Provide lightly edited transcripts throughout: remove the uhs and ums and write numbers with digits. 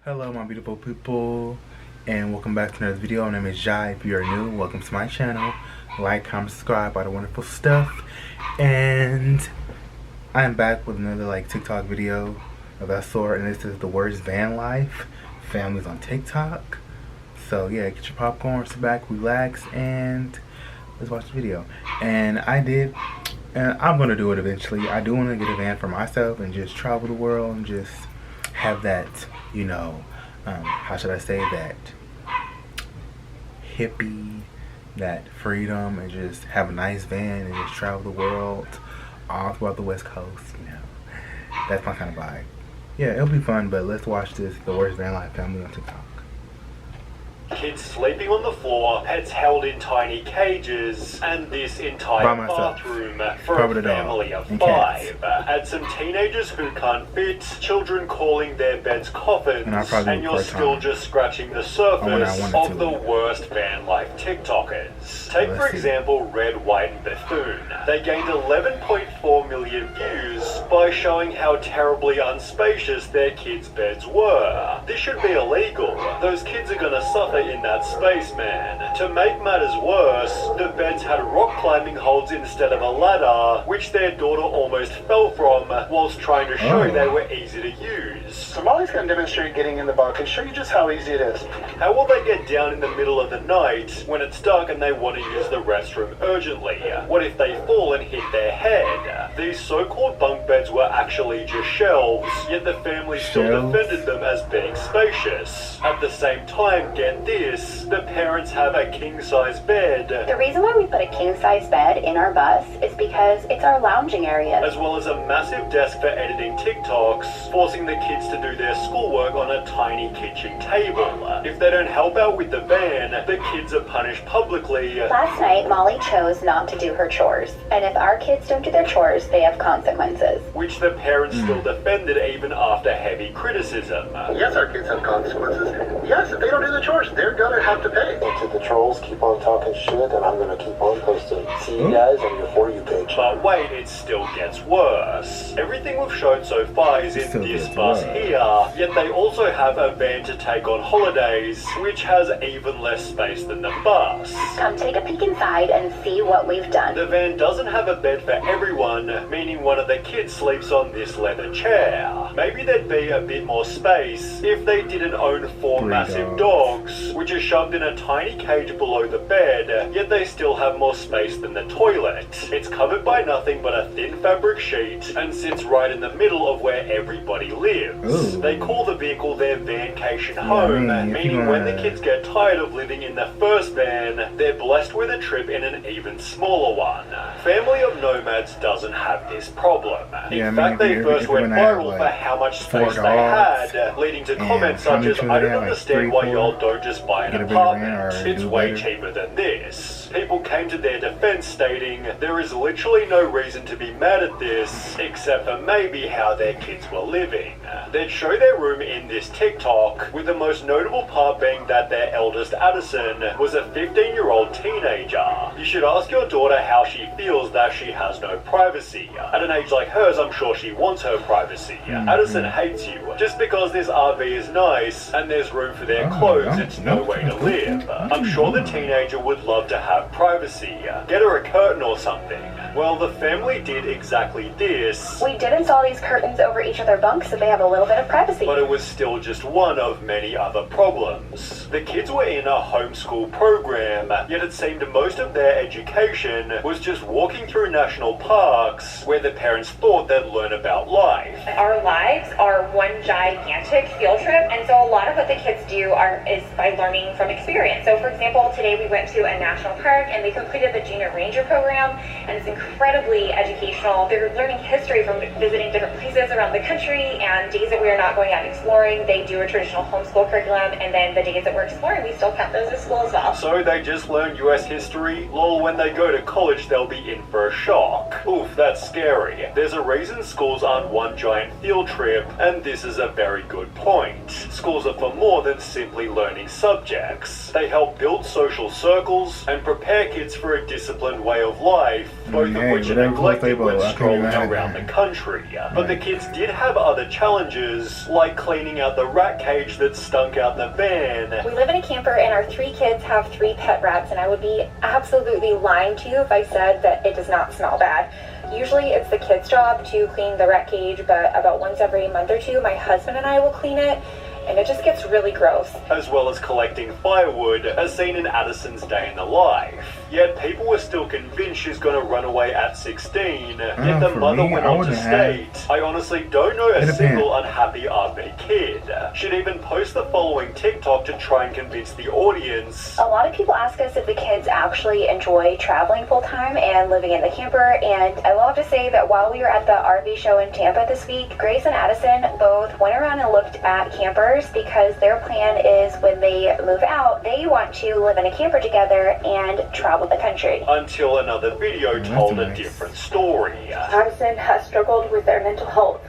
Hello my beautiful people, and welcome back to another video. My name is Jai. If you are new, welcome to my channel. Like, comment, subscribe, all the wonderful stuff. And I am back with another TikTok video of that sort, and this is the worst van life families on TikTok. So yeah, get your popcorn, sit back, relax, and let's watch the video. And I'm gonna do it eventually. I do want to get a van for myself and just travel the world and just have that, how should I say, that hippie, that freedom, and just have a nice van and just travel the world all throughout the West Coast. That's my kind of vibe. Yeah, it'll be fun, but let's watch this, the worst van life family on TikTok. Kids sleeping on the floor, pets held in tiny cages, and this entire bathroom for a family of 5. Add some teenagers who can't fit, children calling their beds coffins, and you're still just scratching the surface of the worst van life TikTokers. Take for example Red, White and Bethune. They gained 11.4 million views by showing how terribly unspacious their kids' beds were. This should be illegal. Those kids are gonna suffer in that space, man. To make matters worse, the beds had rock climbing holds instead of a ladder, which their daughter almost fell from whilst trying to show they were easy to use. So Molly's gonna demonstrate getting in the bunk and show you just how easy it is. How will they get down in the middle of the night when it's dark and they want to use the restroom urgently? What if they fall and hit their head? These so-called bunk beds were actually just shelves, yet the family still defended them as being spacious. At the same time, get this, the parents have a king-size bed. The reason why we put a king-size bed in our bus is because it's our lounging area. As well as a massive desk for editing TikToks, forcing the kids to do their schoolwork on a tiny kitchen table. If they don't help out with the van, the kids are punished publicly. Last night, Molly chose not to do her chores, and if our kids don't do their chores, they have consequences. Which the parents still defended even after heavy criticism. Yes, our kids have consequences. Yes, if they don't do the chores, they're gonna have to pay. To the trolls, keep on talking shit, and I'm gonna keep on posting. See you guys on your For You page. But wait, it still gets worse. Everything we've shown so far is in this bus here, yet they also have a van to take on holidays, which has even less space than the bus. Come take a peek inside and see what we've done. The van doesn't have a bed for everyone, meaning one of the kids sleeps on this leather chair. Maybe there'd be a bit more space if they didn't own 4 massive dogs, which are shoved in a tiny cage below the bed, yet they still have more space than the toilet. It's covered by nothing but a thin fabric sheet and sits right in the middle of where everybody lives. They call the vehicle their vancation home, meaning when the kids get tired of living in the first van, they're blessed with a trip in an even smaller one. Family of Nomads doesn't have this problem. In fact, they first went viral for how much space they had, leading to comments such as, "I don't understand why y'all don't just buy an apartment. It's way cheaper than this." People came to their defense stating, there is literally no reason to be mad at this, except for maybe how their kids were living. They'd show their room in this TikTok, with the most notable part being that their eldest Addison was a 15-year-old teenager. You should ask your daughter how she feels that she has no privacy. At an age like hers, I'm sure she wants her privacy. Addison hates you. Just because this RV is nice and there's room for their clothes, it's no way to live. I'm sure the teenager would love to have privacy. Get her a curtain or something. Well, the family did exactly this. We did install these curtains over each of their bunks so they have a little bit of privacy. But it was still just one of many other problems. The kids were in a homeschool program, yet it seemed most of their education was just walking through national parks where the parents thought they'd learn about life. Our lives are one gigantic field trip, and so a lot of what the kids do is by learning from experience. So for example, today we went to a national park and they completed the Junior Ranger program, and it's incredibly educational. They're learning history from visiting different places around the country, and days that we are not going out exploring, they do a traditional homeschool curriculum, and then the days that we're exploring, we still count those as school as well. So they just learn US history? Lol, when they go to college, they'll be in for a shock. Oof, that's scary. There's a reason schools aren't one giant field trip, and this is a very good point. Schools are for more than simply learning subjects. They help build social circles and prepare kids for a disciplined way of life, both both of which are neglected when strolling around the country. But the kids did have other challenges, like cleaning out the rat cage that stunk out the van. We live in a camper and our 3 kids have 3 pet rats, and I would be absolutely lying to you if I said that it does not smell bad. Usually it's the kids' job to clean the rat cage, but about once every month or two, my husband and I will clean it, and it just gets really gross. As well as collecting firewood, as seen in Addison's day in the life. Yet people were still convinced she's gonna run away at 16, yet the mother went on to state, I honestly don't know a single unhappy RV kid. She'd even post the following TikTok to try and convince the audience. A lot of people ask us if the kids actually enjoy traveling full time and living in the camper, and I will have to say that while we were at the RV show in Tampa this week, Grace and Addison both went around and looked at campers because their plan is when they move out, they want to live in a camper together and travel the country. Until another video told a different story. Addison has struggled with their mental health.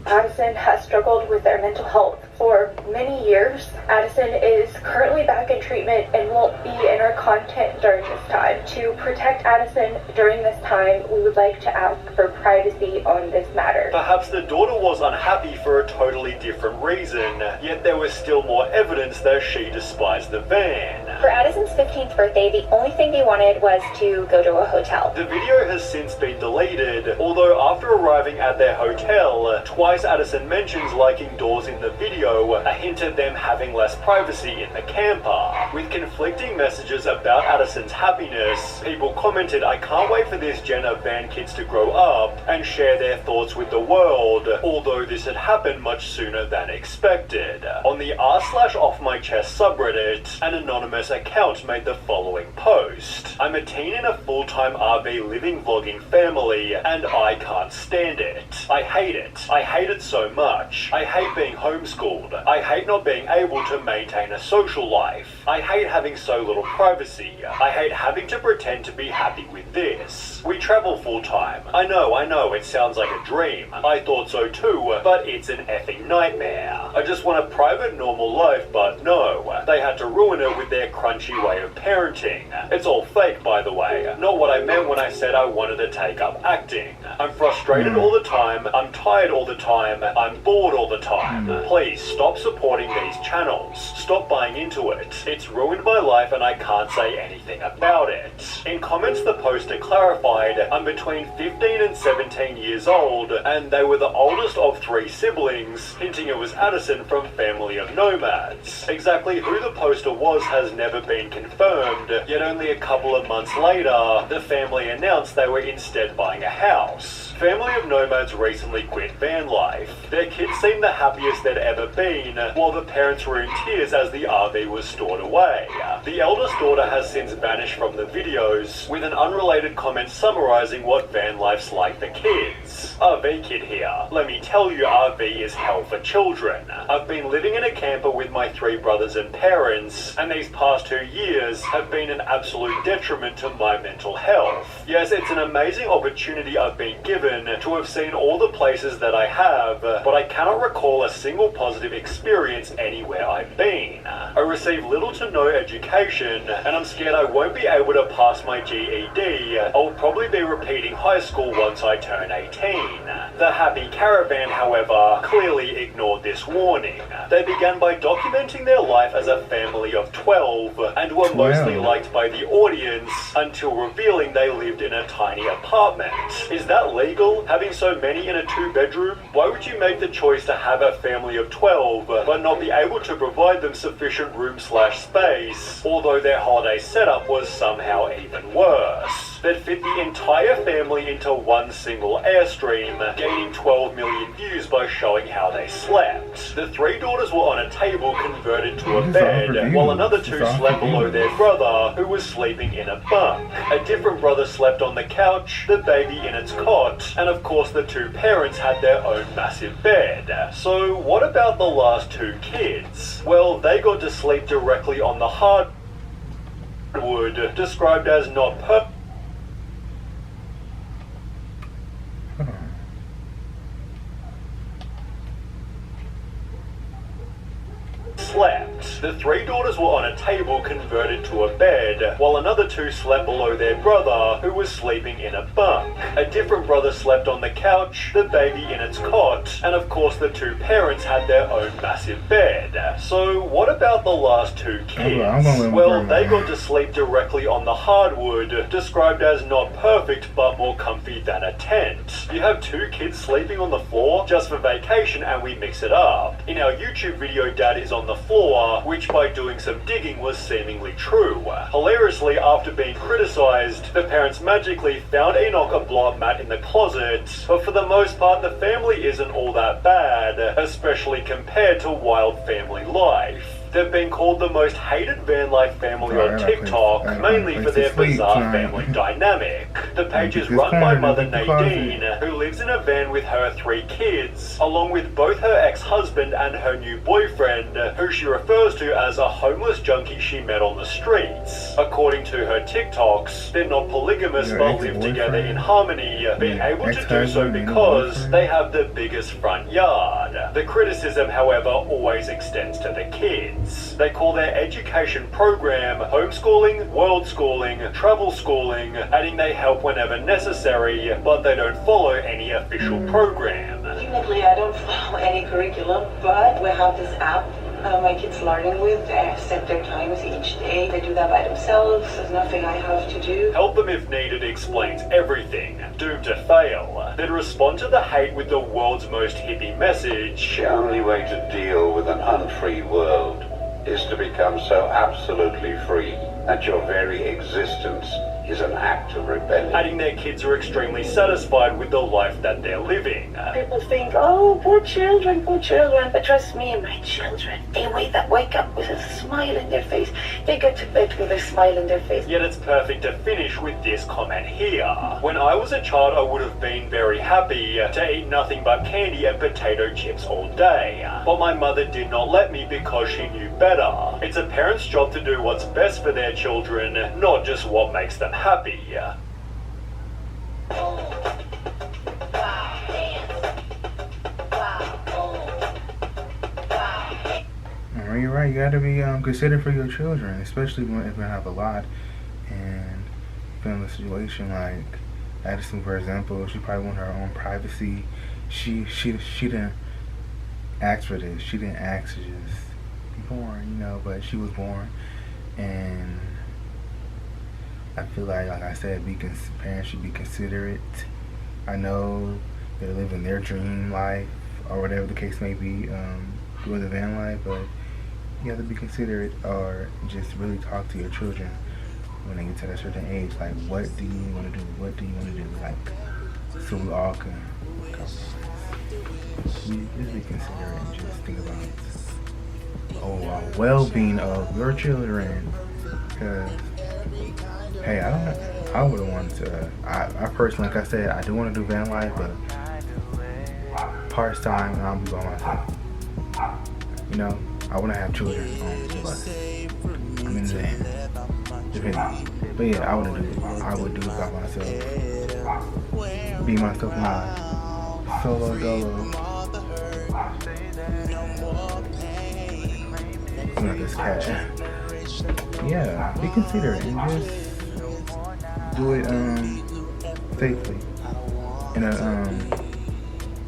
Addison has struggled with their mental health for many years. Addison is currently back in treatment and won't be in our content during this time. To protect Addison during this time, we would like to ask for privacy on this matter. Perhaps the daughter was unhappy for a totally different reason, yet there was still more evidence that she despised the van. For Addison's 15th birthday, the only thing they wanted was to go to a hotel. The video has since been deleted, although after arriving at their hotel, twice Addison mentions liking doors in the video, a hint at them having less privacy in the camper. With conflicting messages about Addison's happiness, people commented, I can't wait for this gen of van kids to grow up and share their thoughts with the world, although this had happened much sooner than expected. On the r/offmychest subreddit, an anonymous account made the following post. I'm a teen in a full-time RV living vlogging family, and I can't stand it. I hate it. I hate it so much. I hate being homeschooled. I hate not being able to maintain a social life. I hate having so little privacy. I hate having to pretend to be happy with this. We travel full time. I know, it sounds like a dream. I thought so too, but it's an effing nightmare. I just want a private, normal life, but no. They had to ruin it with their crunchy way of parenting. It's all fake, by the way. Not what I meant when I said I wanted to take up acting. I'm frustrated all the time. I'm tired all the time. I'm bored all the time. Please, stop supporting these channels. Stop buying into it. It's ruined my life and I can't say anything about it. In comments, the poster clarified, I'm between 15 and 17 years old, and they were the oldest of 3 siblings, hinting it was Addison from Family of Nomads. Exactly who the poster was has never been confirmed, yet only a couple of months later, the family announced they were instead buying a house. Family of Nomads recently quit van life. Their kids seemed the happiest they'd ever been, while the parents were in tears as the RV was stored away. The eldest daughter has since vanished from the videos, with an unrelated comment summarizing what van life's like for kids. RV kid here. Let me tell you, RV is hell for children. I've been living in a camper with my 3 brothers and parents, and these past 2 years have been an absolute detriment to my mental health. Yes, it's an amazing opportunity I've been given to have seen all the places that I have, but I cannot recall a single positive experience anywhere I've been. I receive little to no education, and I'm scared I won't be able to pass my GED. I'll probably be repeating high school once I turn 18. The Happy Caravan, however, clearly ignored this warning. They began by documenting their life as a family of 12, and were mostly liked by the audience, until revealing they lived in a tiny apartment. Is that legal? Having so many in a 2-bedroom? Why would you make the choice to have a family of 12, but not be able to provide them sufficient room/space, although their holiday setup was somehow even worse? They'd fit the entire family into one single Airstream, gaining 12 million views by showing how they slept. The 3 daughters were on a table converted to a bed, while another 2 slept below their brother, who was sleeping in a bunk. A different brother slept on the couch, the baby in its cot, and of course the 2 parents had their own massive bed. So what about the last 2 kids? Well, they got to sleep directly on the hardwood, described as not perfect. slept. The 3 daughters were on a table converted to a bed, while another 2 slept below their brother, who was sleeping in a bunk. A different brother slept on the couch, the baby in its cot, and of course the 2 parents had their own massive bed. So what about the last 2 kids? Well, they got to sleep directly on the hardwood, described as not perfect but more comfy than a tent. You have 2 kids sleeping on the floor just for vacation and we mix it up. In our YouTube video, Dad is on the floor, which by doing some digging was seemingly true. Hilariously, after being criticized, the parents magically found Enoch a blow-up mat in the closet, but for the most part the family isn't all that bad, especially compared to wild family life. They've been called the most hated van life family on TikTok, mainly for their bizarre family dynamic. The page is run by mother Nadine, who lives in a van with her 3 kids, along with both her ex-husband and her new boyfriend, who she refers to as a homeless junkie she met on the streets. According to her TikToks, they're not polygamous but live together in harmony, being able to do so because they have the biggest front yard. The criticism, however, always extends to the kids. They call their education program homeschooling, world schooling, travel schooling, adding they help whenever necessary, but they don't follow any official program. Technically, I don't follow any curriculum, but we have this app my kids learning with. They set their times each day. They do that by themselves. There's nothing I have to do. Help them if needed explains everything. Doomed to fail. Then respond to the hate with the world's most hippie message. The only way to deal with an unfree world is to become so absolutely free that your very existence is an act of rebellion. Adding their kids are extremely satisfied with the life that they're living. People think, oh, poor children, but trust me, my children, they wake up with a smile in their face. They go to bed with a smile in their face. Yet it's perfect to finish with this comment here. When I was a child, I would have been very happy to eat nothing but candy and potato chips all day. But my mother did not let me because she knew better. It's a parent's job to do what's best for their children, not just what makes them happy. You're right. You gotta be considerate for your children, especially when if you have a lot and in a situation like Addison, for example. She probably wanted her own privacy. She didn't ask for this. She didn't ask to just be born, you know. But she was born, and I feel like I said, parents should be considerate. I know they're living their dream life or whatever the case may be, doing the van life, but you have to be considerate or just really talk to your children when they get to a certain age. Like, what do you want to do? What do you want to do? Like, so we all can compromise. Just be considerate and just think about well-being of your children. Because, hey, I wouldn't want to. I personally, like I said, I do want to do van life, but part time and I'll be by myself. You know, I want to have children on the bus. I'm in the van, depending. But yeah, I would do it by myself. Be myself in my solo dolo. I'm not this cat. Yeah, be considerate and just do it safely and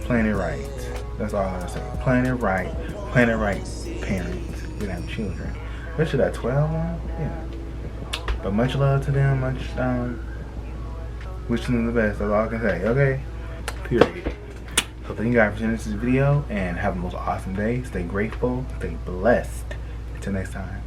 plan it right. That's all I'm gonna say. Plan it right, parents. You have children, especially that 12 one. Yeah. But much love to them. Wishing them the best. That's all I can say. Okay. Period. So thank you guys for watching this video and have the most awesome day. Stay grateful. Stay blessed. Until next time.